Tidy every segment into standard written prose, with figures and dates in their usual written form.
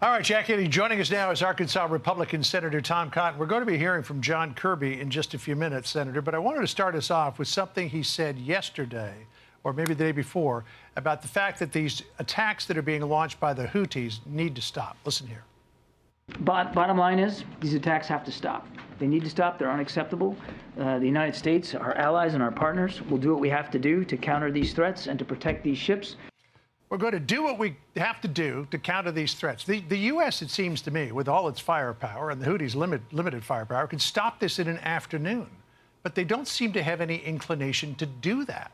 All right, Jackie, joining us now is Arkansas Republican Senator Tom Cotton. We're going to be hearing from John Kirby in just a few minutes, Senator, but I wanted to start us off with something he said yesterday, or maybe the day before, about the fact that these attacks that are being launched by the Houthis need to stop. Listen here. Bottom line is, these attacks have to stop. They need to stop. They're unacceptable. The United States, our allies and our partners, will do what we have to do to counter these threats and to protect these ships. We're going to do what we have to do to counter these threats. The U.S., it seems to me, with all its firepower and the Houthis' limited firepower, could stop this in an afternoon. But they don't seem to have any inclination to do that.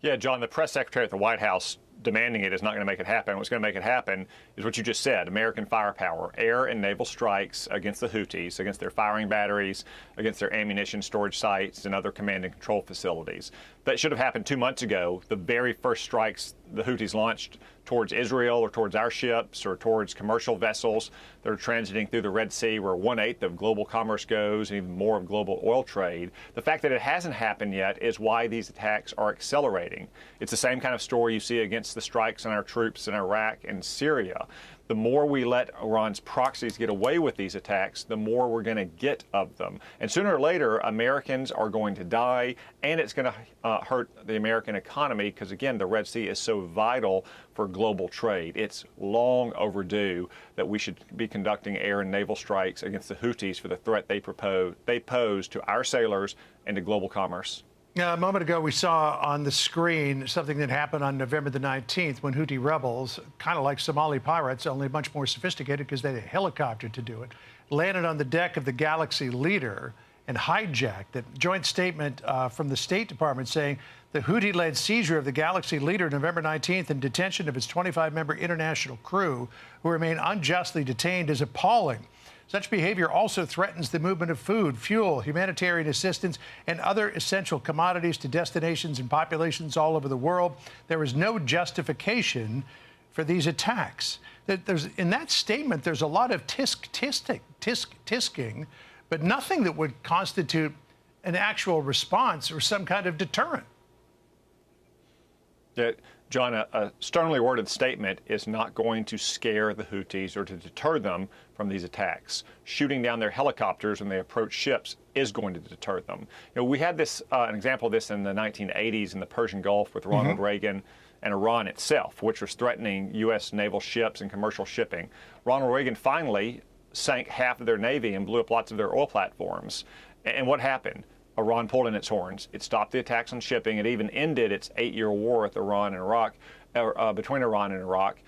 Yeah, John, the press secretary at the White House demanding it is not going to make it happen. What's going to make it happen is what you just said, American firepower, air and naval strikes against the Houthis, against their firing batteries, against their ammunition storage sites and other command and control facilities. That should have happened 2 months ago. The very first strikes the Houthis launched towards Israel or towards our ships or towards commercial vessels that are transiting through the Red Sea, where 1/8 of global commerce goes and even more of global oil trade. The fact that it hasn't happened yet is why these attacks are accelerating. It's the same kind of story you see against the strikes on our troops in Iraq and Syria. The more we let Iran's proxies get away with these attacks, the more we're going to get of them. And sooner or later, Americans are going to die, and it's going to hurt the American economy because, again, the Red Sea is so vital for global trade. It's long overdue that we should be conducting air and naval strikes against the Houthis for the threat they pose to our sailors and to global commerce. A moment ago, we saw on the screen something that happened on November the 19th when Houthi rebels, kind of like Somali pirates, only much more sophisticated because they had a helicopter to do it, landed on the deck of the Galaxy Leader and hijacked it. Joint statement from the State Department saying the Houthi-led seizure of the Galaxy Leader November 19th and detention of its 25-member international crew who remain unjustly detained is appalling. Such behavior also threatens the movement of food, fuel, humanitarian assistance, and other essential commodities to destinations and populations all over the world. There is no justification for these attacks. In that statement, there's a lot of tisking, but nothing that would constitute an actual response or some kind of deterrent. Yeah, John, a sternly worded statement is not going to scare the Houthis or to deter them from these attacks. Shooting down their helicopters when they approach ships is going to deter them. You know, we had this an example of this in the 1980s in the Persian Gulf with Ronald Reagan and Iran itself, which was threatening U.S. naval ships and commercial shipping. Ronald Reagan finally sank half of their Navy and blew up lots of their oil platforms. And what happened? Iran pulled in its horns. It stopped the attacks on shipping. It even ended its 8-year war with Iran and Iraq, between Iran and Iraq.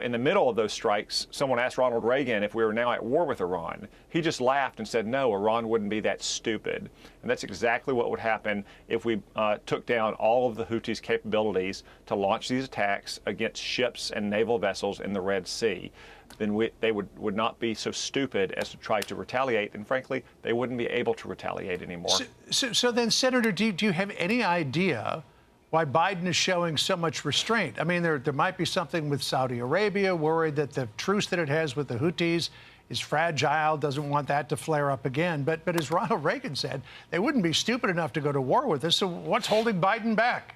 In the middle of those strikes, someone asked Ronald Reagan if we were now at war with Iran. He just laughed and said, no, Iran wouldn't be that stupid. And that's exactly what would happen if we took down all of the Houthis' capabilities to launch these attacks against ships and naval vessels in the Red Sea. Then they would not be so stupid as to try to retaliate. And frankly, they wouldn't be able to retaliate anymore. So then, Senator, do you have any idea why Biden is showing so much restraint? I mean, there might be something with Saudi Arabia, worried that the truce that it has with the Houthis is fragile, doesn't want that to flare up again. But as Ronald Reagan said, they wouldn't be stupid enough to go to war with us. So what's holding Biden back?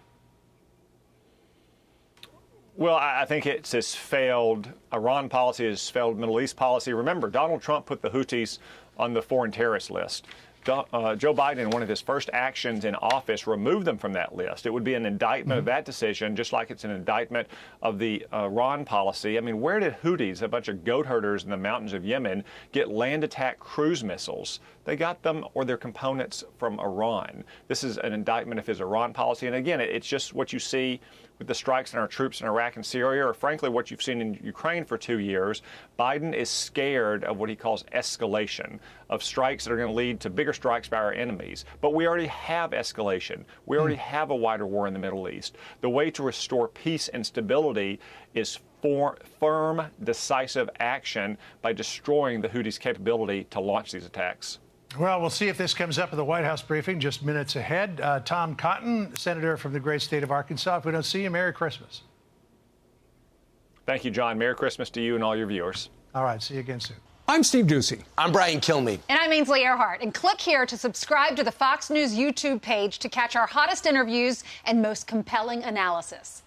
Well, I think it's his failed Iran policy, his failed Middle East policy. Remember, Donald Trump put the Houthis on the foreign terrorist list. Joe Biden, in one of his first actions in office, removed them from that list. It would be an indictment of that decision, just like it's an indictment of the Iran policy. I mean, where did Houthis, a bunch of goat herders in the mountains of Yemen, get land attack cruise missiles? They got them or their components from Iran. This is an indictment of his Iran policy. And again, it's just what you see with the strikes on our troops in Iraq and Syria, or frankly, what you've seen in Ukraine for 2 years. Biden is scared of what he calls escalation, of strikes that are going to lead to bigger strikes by our enemies. But we already have escalation. We already have a wider war in the Middle East. The way to restore peace and stability is firm, decisive action by destroying the Houthis' capability to launch these attacks. Well, we'll see if this comes up at the White House briefing just minutes ahead. Tom Cotton, Senator from the great state of Arkansas. If we don't see you, Merry Christmas. Thank you, John. Merry Christmas to you and all your viewers. All right. See you again soon. I'm Steve Ducey. I'm Brian Kilmeade. And I'm Ainsley Earhart. And click here to subscribe to the Fox News YouTube page to catch our hottest interviews and most compelling analysis.